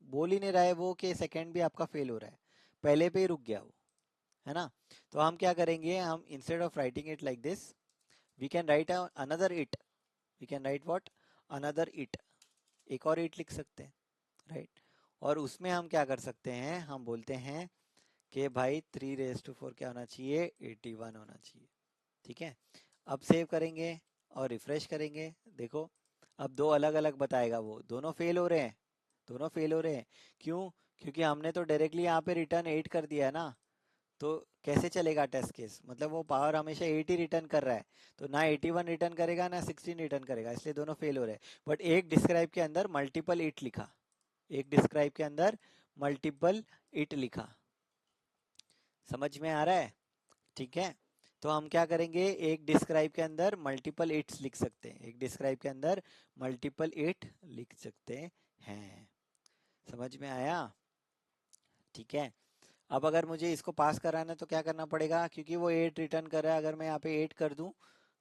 बोल ही नहीं रहा है वो कि सेकंड भी आपका फेल हो रहा है, पहले पे ही रुक गया वो, है ना। तो हम क्या करेंगे, हम instead of writing it like this, we can write another it, we can write what, another it, एक और इट लिख सकते हैं, राइट। और उसमें हम क्या कर सकते हैं, हम बोलते हैं कि भाई 3 रेस टू 4 क्या होना चाहिए, 81 होना चाहिए। ठीक है। अब सेव करेंगे और रिफ्रेश करेंगे, देखो अब दो अलग अलग बताएगा, वो दोनों फेल हो रहे हैं, दोनों फेल हो रहे हैं। क्यों, क्योंकि हमने तो डायरेक्टली यहाँ पे रिटर्न 8 कर दिया है ना। तो कैसे चलेगा टेस्ट केस, मतलब वो पावर हमेशा 8 ही रिटर्न कर रहा है, तो ना 81 रिटर्न करेगा ना 16 रिटर्न करेगा, इसलिए दोनों फेल हो रहे हैं। बट एक डिस्क्राइब के अंदर मल्टीपल इट लिखा, एक डिस्क्राइब के अंदर मल्टीपल इट लिखा। समझ में आ रहा है? ठीक है। तो हम क्या करेंगे, एक डिस्क्राइब के अंदर मल्टीपल इट्स लिख सकते हैं, एक डिस्क्राइब के अंदर मल्टीपल इट लिख सकते हैं। समझ में आया? ठीक है। अब अगर मुझे इसको पास कराना है तो क्या करना पड़ेगा, क्योंकि वो 8 रिटर्न कर रहा है, अगर मैं यहाँ पे 8 कर दूं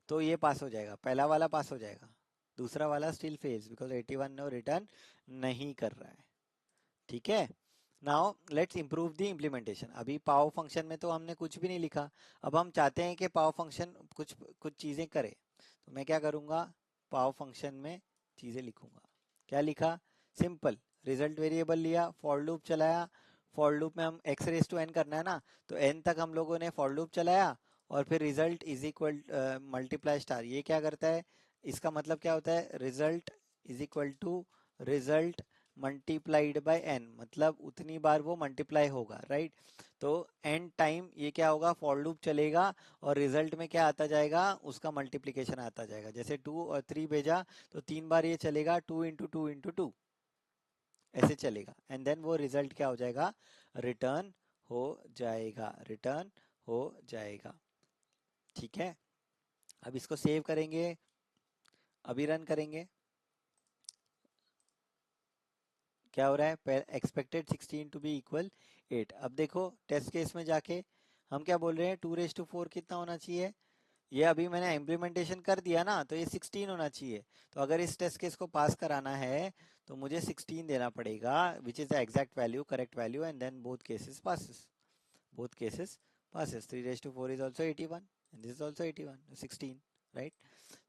तो ये पास हो जाएगा, पहला वाला पास हो जाएगा, दूसरा वाला still fails because 81 no return नहीं कर रहा है। ठीक है। Now let's improve the implementation. अभी पाव फंक्शन में तो हमने कुछ भी नहीं लिखा, अब हम चाहते हैं कि पाव फंक्शन कुछ कुछ चीज़ें करे। तो मैं क्या करूँगा, पाव फंक्शन में चीज़ें लिखूंगा। क्या लिखा, सिंपल, रिजल्ट वेरिएबल लिया, फॉर लूप चलाया। फॉर लूप में हम एक्स रेस टू एन करना है ना, तो एन तक हम लोगों ने फॉर लूप चलाया, और फिर result is equal multiply star. ये क्या करता है, इसका मतलब क्या होता है, result is equal to result multiplied by n, मतलब उतनी बार वो मल्टीप्लाई होगा, राइट। तो एन टाइम ये क्या होगा, फॉर लूप चलेगा और रिजल्ट में क्या आता जाएगा, उसका मल्टीप्लिकेशन आता जाएगा। जैसे 2 और 3 भेजा तो 3 बार ये चलेगा, 2 × 2 × 2 ऐसे चलेगा, एंड देन वो रिजल्ट क्या हो जाएगा, रिटर्न हो जाएगा, रिटर्न हो जाएगा। ठीक है, अब इसको सेव करेंगे, अभी रन करेंगे, क्या हो रहा है, एक्सपेक्टेड 16 टू बी इक्वल 8। अब देखो टेस्ट केस में जाके हम क्या बोल रहे हैं, 2⁴ कितना होना चाहिए, ये अभी मैंने इम्प्लीमेंटेशन कर दिया ना, तो ये 16 होना चाहिए। तो अगर इस टेस्ट केस को पास कराना है तो मुझे 16 देना पड़ेगा, which is the exact value, correct value, and then both cases passes, both cases passes। 3⁴ is also 81 and this is also 81, 16, right।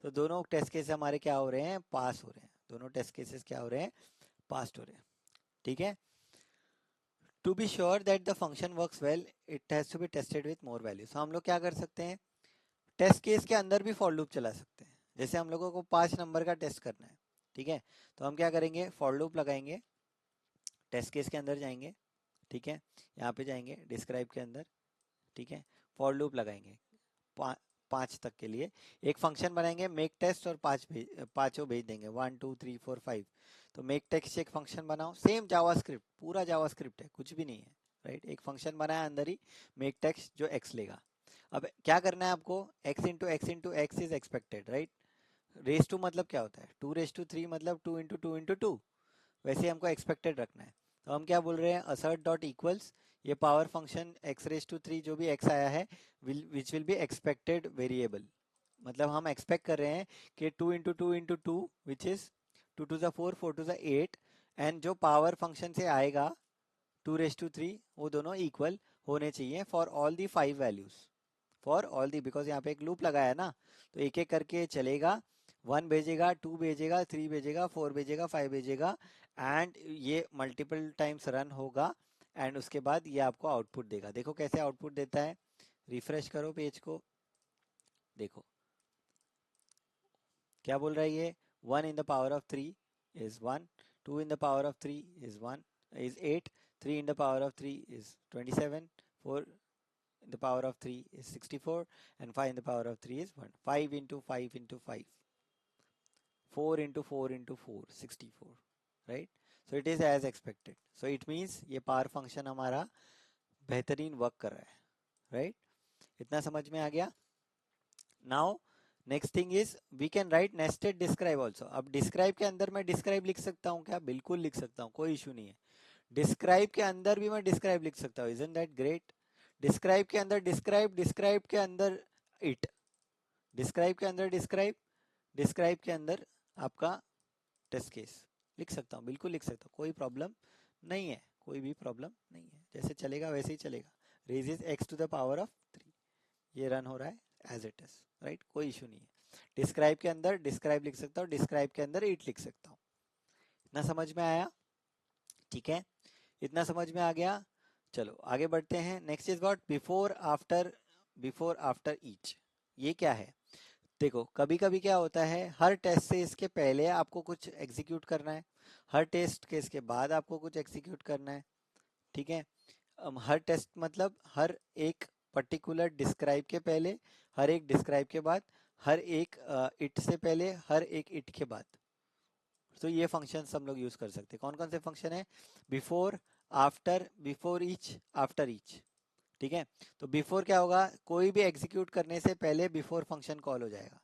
तो दोनों टेस्ट केस हमारे क्या हो रहे हैं, पास हो रहे हैं, दोनों टेस्ट केसेस क्या हो रहे हैं, पास हो रहे हैं। ठीक है, to be sure that the function works well it has to be tested with more values. हम लोग क्या कर सकते हैं, टेस्ट केस के अंदर भी फॉर लूप चला सकते हैं। जैसे हम लोगों को 5 नंबर का टेस्ट करना है, ठीक है, तो हम क्या करेंगे, फॉर लूप लगाएंगे, टेस्ट केस के अंदर जाएंगे, ठीक है, यहाँ पे जाएंगे डिस्क्राइब के अंदर, ठीक है, फॉर लूप लगाएंगे, 5 तक के लिए एक फंक्शन बनाएंगे मेक टेस्ट, और पांचों भेज देंगे, 1 2 3 4 5। तो मेक टेस्ट एक फंक्शन बनाओ, सेम जावास्क्रिप्ट, पूरा जावास्क्रिप्ट है, कुछ भी नहीं है, राइट। एक फंक्शन बनाया अंदर ही मेक टेक्स्ट जो एक्स लेगा। अब क्या करना है आपको, x × x × x is expected, right. Raise to मतलब क्या होता है, 2⁵ मतलब 2 × 2 × 2, वैसे हमको एक्सपेक्टेड रखना है। तो हम क्या बोल रहे हैं, असर्ट डॉट इक्वल्स, ये पावर फंक्शन x⁵ जो भी x आया है which will be expected variable, मतलब हम एक्सपेक्ट कर रहे हैं कि 2 × 2 × 2 which is 2 to the 4 4 to the 8, and जो पावर फंक्शन से आएगा 2⁵, वो दोनों इक्वल होने चाहिए for all the 5 values, for all the, because यहाँ पे एक लूप लगाया है ना, तो एक एक करके चलेगा, 1 भेजेगा, 2 भेजेगा, 3 भेजेगा, 4 भेजेगा, 5 भेजेगा, एंड ये मल्टीपल टाइम्स रन होगा, एंड उसके बाद ये आपको आउटपुट देगा। देखो कैसे आउटपुट देता है, रिफ्रेश करो पेज को, देखो क्या बोल रहा है ये, 1 × 3 is 1, 2 × 3 is 8, 3 × 3 is 27, 4 × 3 is 64, and 5 × 3 is 1, 5 × 5 × 5, 4 × 4 × 4 64, right। So it is as expected, so it means ये पावर फंक्शन हमारा बेहतरीन वर्क कर रहा है, right। इतना समझ में आ गया। Now next thing is we can write nested describe also. अब डिस्क्राइब के अंदर मैं डिस्क्राइब लिख सकता हूँ क्या, बिल्कुल लिख सकता हूँ, कोई इशू नहीं है। डिस्क्राइब के अंदर भी मैं डिस्क्राइब लिख सकता हूँ, इजंट दैट ग्रेट। डिस्क्राइब के अंदर डिस्क्राइब, डिस्क्राइब के अंदर इट, डिस्क्राइब के अंदर डिस्क्राइब, डिस्क्राइब के अंदर आपका टेस्ट केस लिख सकता हूँ, बिल्कुल लिख सकता हूँ, कोई प्रॉब्लम नहीं है, कोई भी प्रॉब्लम नहीं है, जैसे चलेगा वैसे ही चलेगा। रेज x⁻³ ये रन हो रहा है एज इट इज, राइट, कोई इशू नहीं है। डिस्क्राइब के अंदर डिस्क्राइब लिख सकता हूँ, डिस्क्राइब के अंदर इट लिख सकता हूँ। इतना समझ में आया, ठीक है, इतना समझ में आ गया। चलो आगे बढ़ते हैं। Next is what, before after, before after each, ये क्या है। देखो कभी कभी क्या होता है, हर टेस्ट से इसके पहले आपको कुछ एग्जीक्यूट करना है, हर टेस्ट के इसके बाद आपको कुछ एग्जीक्यूट करना है, ठीक है। हर टेस्ट मतलब हर एक पर्टिकुलर डिस्क्राइब के पहले, हर एक डिस्क्राइब के बाद, हर एक इट से पहले, हर एक इट के बाद। तो ये फंक्शन हम लोग यूज कर सकते हैं। कौन कौन से फंक्शन है, before, after, before each, after each, ठीक है। तो बिफोर क्या होगा, कोई भी एग्जीक्यूट करने से पहले बिफोर फंक्शन कॉल हो जाएगा,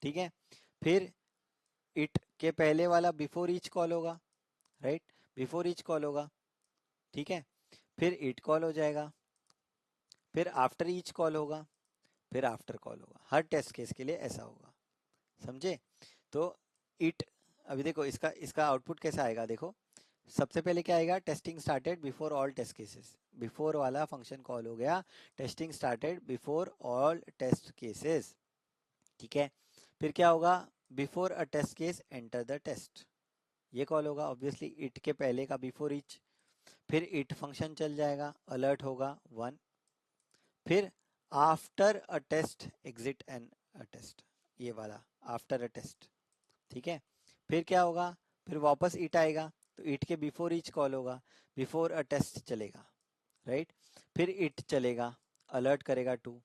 ठीक है। फिर इट के पहले वाला बिफोर ईच कॉल होगा, राइट, बिफोर ईच कॉल होगा, ठीक है। फिर इट कॉल हो जाएगा, फिर आफ्टर ईच कॉल होगा, फिर आफ्टर कॉल होगा। हर टेस्ट केस के लिए ऐसा होगा, समझे। तो इट, अभी देखो इसका इसका आउटपुट कैसा आएगा, देखो सबसे पहले क्या आएगा, testing started before all test cases, before वाला फंक्शन कॉल हो गया, testing started before all test cases, ठीक है। फिर क्या होगा, before a test case enter the test, ये कॉल होगा ऑब्वियसली इट के पहले का बिफोर ईच। फिर इट फंक्शन चल जाएगा, अलर्ट होगा 1। फिर after a test exit an a test, ये वाला आफ्टर अ टेस्ट, ठीक है। फिर क्या होगा, फिर वापस इट आएगा, तो इट के बिफोर ईच कॉल होगा, बिफोर अ टेस्ट चलेगा, राइट। फिर इट चलेगा, अलर्ट करेगा टू,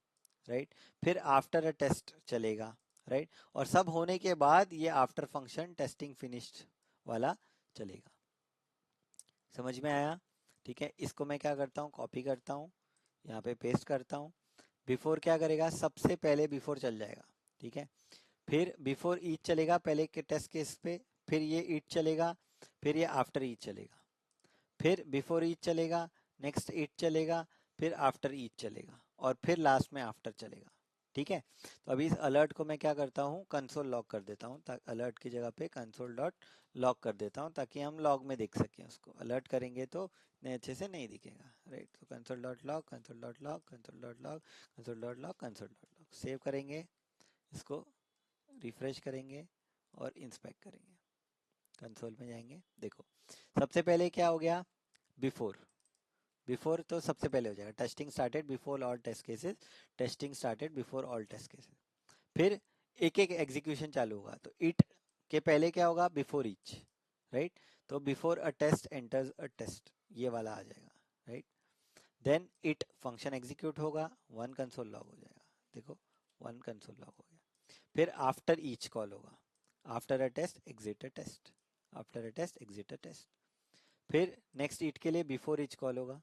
राइट। फिर आफ्टर अ टेस्ट चलेगा, राइट। और सब होने के बाद ये आफ्टर फंक्शन टेस्टिंग फिनिश्ड वाला चलेगा। समझ में आया? ठीक है, इसको मैं क्या करता हूँ, कॉपी करता हूँ, यहाँ पे पेस्ट करता हूँ। बिफोर क्या करेगा, सबसे पहले बिफोर चल जाएगा, ठीक है। फिर बिफोर ईच चलेगा पहले के टेस्ट केस पे, फिर ये ईच चलेगा, फिर ये आफ्टर ईच चलेगा, फिर बिफोर ईच चलेगा, नेक्स्ट ईच चलेगा, फिर आफ्टर ईच चलेगा, और फिर लास्ट में आफ्टर चलेगा, ठीक है। तो अभी इस अलर्ट को मैं क्या करता हूँ, कंसोल लॉग कर देता हूँ, अलर्ट की जगह पे कंसोल डॉट लॉग कर देता हूँ, ताकि हम लॉग में देख सकें उसको। अलर्ट करेंगे तो इतने अच्छे से नहीं दिखेगा, राइट। तो console dot log, console dot log, console dot log, console dot log, console dot log, save करेंगे, इसको रिफ्रेश करेंगे और इंस्पेक्ट करेंगे। कंसोल में जाएंगे, देखो सबसे पहले क्या हो गया, बिफोर। बिफोर तो सबसे पहले हो जाएगा, testing started before all test cases, testing started before all test cases. फिर एक एक एग्जीक्यूशन चालू होगा, तो इट के पहले क्या होगा, बिफोर ईच, राइट। तो before a test enters a test, ये वाला आ जाएगा, right. Then it function execute होगा, वन कंसोल लॉग हो जाएगा, देखो वन कंसोल लॉग हो गया। फिर आफ्टर ईच कॉल होगा, after a test exit a test, after a test exit a test. फिर नेक्स्ट ईट के लिए बिफोर ईच कॉल होगा,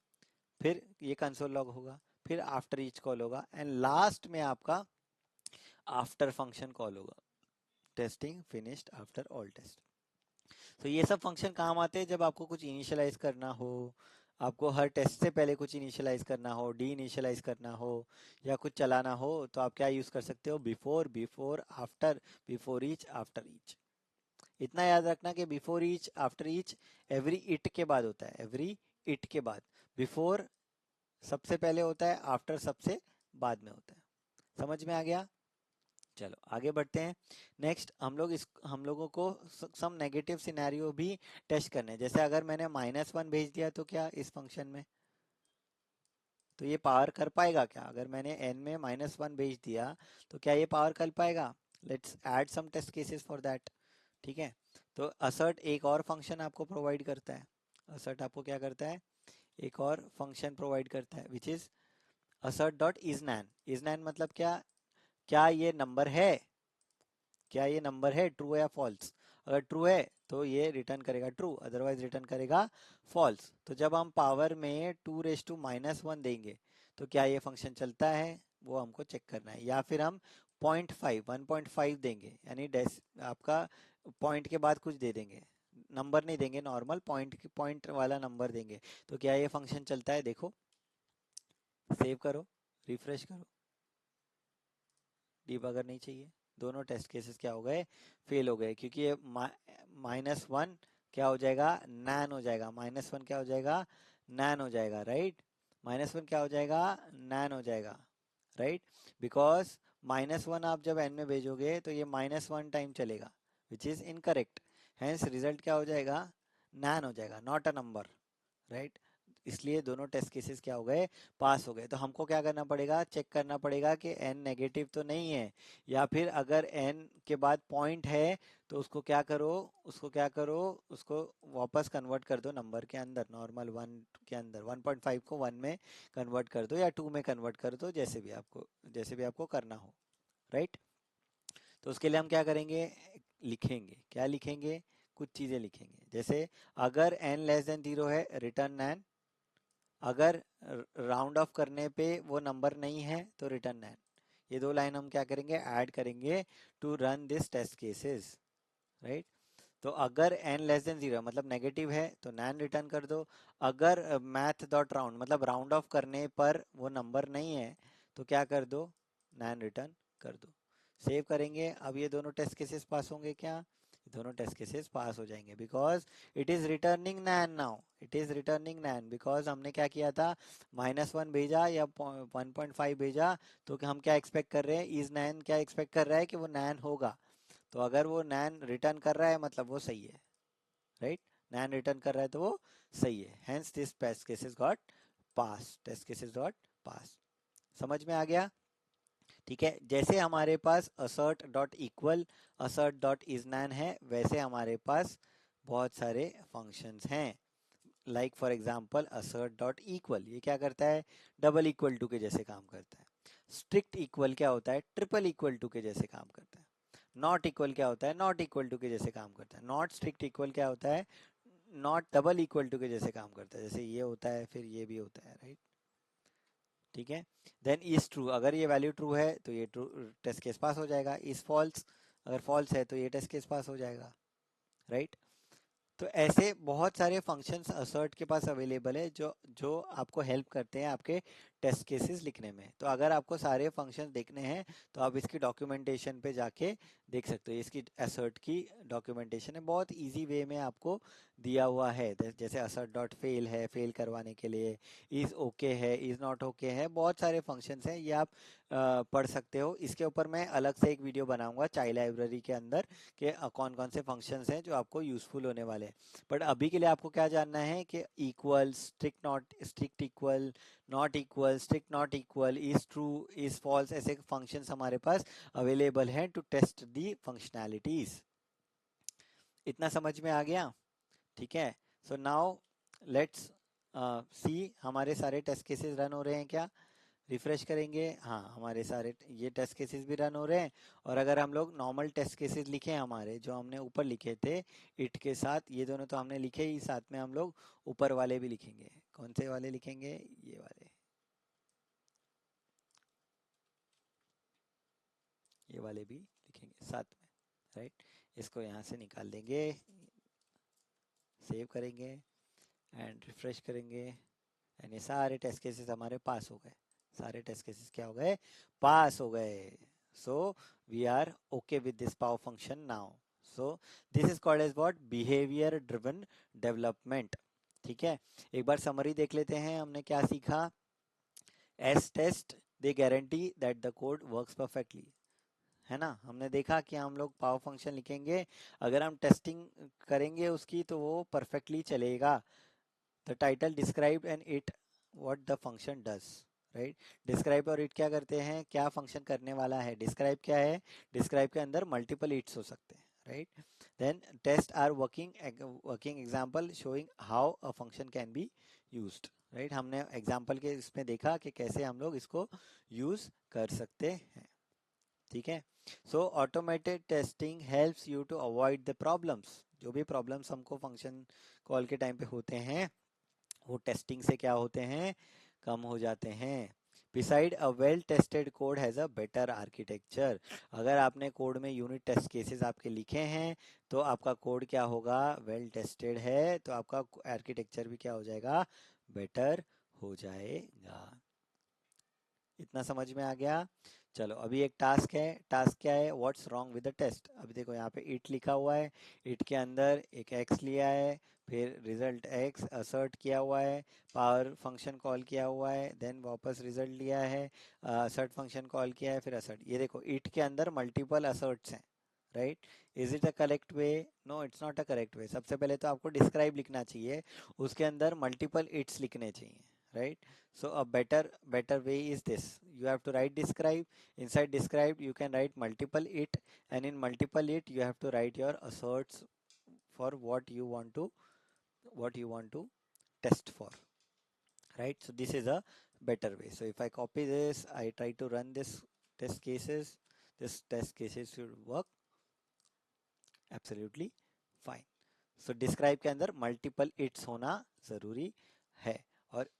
फिर ये कंसोल लॉग होगा, फिर आफ्टर ईच कॉल होगा, एंड लास्ट में आपका आफ्टर फंक्शन कॉल होगा, testing finished after all test. तो ये सब फंक्शन काम आते हैं जब आपको कुछ इनिशियलाइज करना हो, आपको हर टेस्ट से पहले कुछ इनिशियलाइज करना हो, डी इनिशियलाइज करना हो, या कुछ चलाना हो, तो आप क्या यूज कर सकते हो, before, before after, before each, after each. इतना याद रखना कि before each, after each every it के बाद होता है, एवरी इट के बाद। बिफोर सबसे पहले होता है, आफ्टर सबसे बाद में होता है। समझ में आ गया? चलो आगे बढ़ते हैं। नेक्स्ट हम लोगों को सम नेगेटिव सिनेरियो भी टेस्ट करने हैं। जैसे अगर मैंने -1 भेज दिया तो क्या इस फंक्शन में, तो ये पावर कर पाएगा क्या? अगर मैंने n में -1 भेज दिया तो क्या ये पावर कर पाएगा? Let's add some test cases for that, ठीक है। तो असर्ट एक और फंक्शन आपको प्रोवाइड करता है, असर्ट आपको क्या करता है, एक और फंक्शन प्रोवाइड करता है, विच इज assert डॉट इजनैन। इजनैन मतलब क्या, क्या ये नंबर है, क्या ये नंबर है, ट्रू या फॉल्स। अगर ट्रू है तो ये रिटर्न करेगा ट्रू, अदरवाइज रिटर्न करेगा फॉल्स। तो जब हम पावर में 2⁻⁻1 देंगे तो क्या ये फंक्शन चलता है, वो हमको चेक करना है। या फिर हम 1.5 देंगे, यानी आपका पॉइंट के बाद कुछ दे देंगे, नंबर नहीं देंगे, नॉर्मल पॉइंट वाला नंबर देंगे, तो क्या ये फंक्शन चलता है? देखो, सेव करो, रिफ्रेश करो, डिबगर नहीं चाहिए। दोनों टेस्ट केसेस क्या हो गए, फेल हो गए, क्योंकि ये -1 क्या हो जाएगा, नैन हो जाएगा। -1 क्या हो जाएगा, नैन हो जाएगा, राइट। -1 क्या हो जाएगा, नैन हो जाएगा, राइट। बिकॉज -1 आप जब n में भेजोगे तो ये -1 टाइम चलेगा, which is incorrect. Hence result क्या हो जाएगा, नैन हो जाएगा, नॉट अ नंबर, राइट। इसलिए दोनों टेस्ट केसेस क्या हो गए, पास हो गए। तो हमको क्या करना पड़ेगा, चेक करना पड़ेगा कि n नेगेटिव तो नहीं है, या फिर अगर n के बाद पॉइंट है तो उसको क्या करो, उसको वापस कन्वर्ट कर दो नंबर के अंदर, नॉर्मल 1 के अंदर 1.5 को 1 में कन्वर्ट कर दो, या 2 में कन्वर्ट कर दो, जैसे भी आपको करना हो, राइट। तो उसके लिए हम क्या करेंगे, लिखेंगे, क्या लिखेंगे, कुछ चीजें लिखेंगे। जैसे अगर n<0 है, रिटर्न n। अगर राउंड ऑफ करने पे वो नंबर नहीं है तो रिटर्न नैन। ये दो लाइन हम क्या करेंगे, ऐड करेंगे to run this test cases, right. तो अगर n<0 मतलब नेगेटिव है तो नैन रिटर्न कर दो। अगर मैथ डॉट राउंड मतलब राउंड ऑफ करने पर वो नंबर नहीं है तो क्या कर दो, नैन रिटर्न कर दो। सेव करेंगे। अब ये दोनों टेस्ट केसेस पास होंगे क्या, दोनों टेस्ट केसेस पास हो जाएंगे, because it is returning nan now, it is returning nan, because हमने क्या किया था, -1 भेजा या 1.5 भेजा, तो हम क्या एक्सपेक्ट कर रहे हैं, इज नैन क्या एक्सपेक्ट कर रहा है कि वो नैन होगा। तो अगर वो नैन रिटर्न कर रहा है मतलब वो सही है, राइट। नैन रिटर्न कर रहा है तो वो सही है, hence this test cases got pass, test cases got pass. समझ में आ गया? ठीक है, जैसे हमारे पास assert dot equal assert dot is NaN है, वैसे हमारे पास बहुत सारे फंक्शंस हैं। Like for example assert dot equal, ये क्या करता है, डबल इक्वल टू के जैसे काम करता है। स्ट्रिक्ट इक्वल क्या होता है, ट्रिपल इक्वल टू के जैसे काम करता है। नॉट इक्वल क्या होता है, नॉट इक्वल टू के जैसे काम करता है। नॉट स्ट्रिक्ट इक्वल क्या होता है, नॉट डबल इक्वल टू के जैसे काम करता है। जैसे ये होता है फिर ये भी होता है, राइट। ठीक है। देन इज ट्रू, अगर ये वैल्यू ट्रू है तो ये ट्रू, टेस्ट केस पास हो जाएगा। इज फॉल्स, अगर फॉल्स है तो ये टेस्ट केस पास हो जाएगा, राइट। तो ऐसे बहुत सारे फंक्शंस असर्ट के पास अवेलेबल है जो जो आपको हेल्प करते हैं आपके टेस्ट केसेस लिखने में। तो अगर आपको सारे फंक्शंस देखने हैं तो आप इसकी डॉक्यूमेंटेशन पे जाके देख सकते हो। इसकी असर्ट की डॉक्यूमेंटेशन है, बहुत इजी वे में आपको दिया हुआ है। जैसे असर्ट डॉट फेल है, फेल करवाने के लिए। इज ओके है, इज नॉट ओके है, बहुत सारे फंक्शंस हैं, ये आप पढ़ सकते हो। इसके ऊपर मैं अलग से एक वीडियो बनाऊंगा चाइल्ड लाइब्रेरी के अंदर कि कौन कौन से फंक्शंस हैं जो आपको यूजफुल होने वाले हैं। बट अभी के लिए आपको क्या जानना है कि equal, strict not strict equal, not equal, strict not equal, is true, is false, ऐसे फंक्शंस हमारे पास अवेलेबल हैं टू टेस्ट दी फंक्शनैलिटीज। इतना समझ में आ गया? ठीक है। सो नाउ लेट्स सी हमारे सारे टेस्ट केसेस रन हो रहे हैं क्या। रिफ्रेश करेंगे, हाँ हमारे सारे ये टेस्ट केसेस भी रन हो रहे हैं। और अगर हम लोग नॉर्मल टेस्ट केसेस लिखे हमारे जो हमने ऊपर लिखे थे इट के साथ, ये दोनों तो हमने लिखे ही, साथ में हम लोग ऊपर वाले भी लिखेंगे। कौन से वाले लिखेंगे, ये वाले, ये वाले भी लिखेंगे साथ में, राइट। इसको यहाँ से निकाल देंगे, सेव करेंगे एंड रिफ्रेश करेंगे एंड ये सारे टेस्ट केसेस हमारे पास हो गए। सारे टेस्ट केसेस क्या हो गए, पास हो गए। So we are okay with this power function now. So this is called as what, behaviour driven development. ठीक है। एक बार समरी देख लेते हैं, हमने क्या सीखा। As test they guarantee that the code works perfectly, है ना। हमने देखा कि हम लोग पावर फंक्शन लिखेंगे, अगर हम टेस्टिंग करेंगे उसकी तो वो परफेक्टली चलेगा। The title describe and it what the function does, right. Describe और इट क्या करते हैं, क्या फंक्शन करने वाला है। डिस्क्राइब क्या है, डिस्क्राइब के अंदर मल्टीपल इट्स हो सकते हैं, right. Then test are working example showing how a function can be used, right. हमने एग्जाम्पल के इसमें देखा कि कैसे हम लोग इसको यूज कर सकते हैं। ठीक है। So automated testing helps you to avoid the problems, जो भी प्रॉब्लम्स हमको फंक्शन कॉल के टाइम पे होते हैं वो टेस्टिंग से क्या होते हैं, कम हो जाते हैं। Beside a well tested code has a better architecture, अगर आपने कोड में यूनिट टेस्ट केसेस आपके लिखे हैं तो आपका कोड क्या होगा, वेल टेस्टेड है तो आपका आर्किटेक्चर भी क्या हो जाएगा, बेटर हो जाएगा। इतना समझ में आ गया। चलो अभी एक टास्क है, टास्क क्या है, what's wrong with the test. अभी देखो यहाँ पे इट लिखा हुआ है, इट के अंदर एक एक्स लिया है, फिर रिजल्ट एक्स असर्ट किया हुआ है, पावर फंक्शन कॉल किया हुआ है, देन वापस रिजल्ट लिया है, असर्ट फंक्शन कॉल किया है, फिर असर्ट। ये देखो इट के अंदर मल्टीपल असर्ट्स हैं, right. Is it a correct way, no it's not a correct way. सबसे पहले तो आपको डिस्क्राइब लिखना चाहिए, उसके अंदर मल्टीपल इट्स लिखने चाहिए, right. So a better way is this, you have to write describe, inside described you can write multiple it, and in multiple it you have to write your asserts for what you want to test for, right. So this is a better way. So if I copy this, I try to run this test cases, this test cases should work absolutely fine. So describe के अंदर multiple its होना जरूरी है। और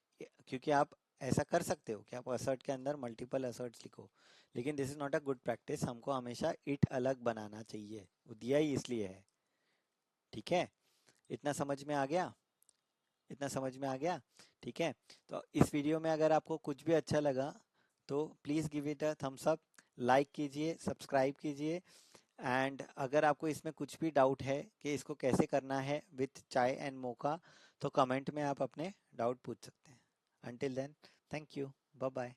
क्योंकि आप ऐसा कर सकते हो कि आप असर्ट के अंदर मल्टीपल असर्ट्स लिखो, लेकिन this is not a good practice, हमको हमेशा इट अलग बनाना चाहिए, वो दिया ही इसलिए है। ठीक है। इतना समझ में आ गया, इतना समझ में आ गया। ठीक है। तो इस वीडियो में अगर आपको कुछ भी अच्छा लगा तो please give it a thumbs up, like कीजिए, सब्सक्राइब कीजिए। एंड अगर आपको इसमें कुछ भी डाउट है कि इसको कैसे करना है विथ चाय एंड मोका, तो कमेंट में आप अपने डाउट पूछ सकते हैं। Until then, thank you, bye bye.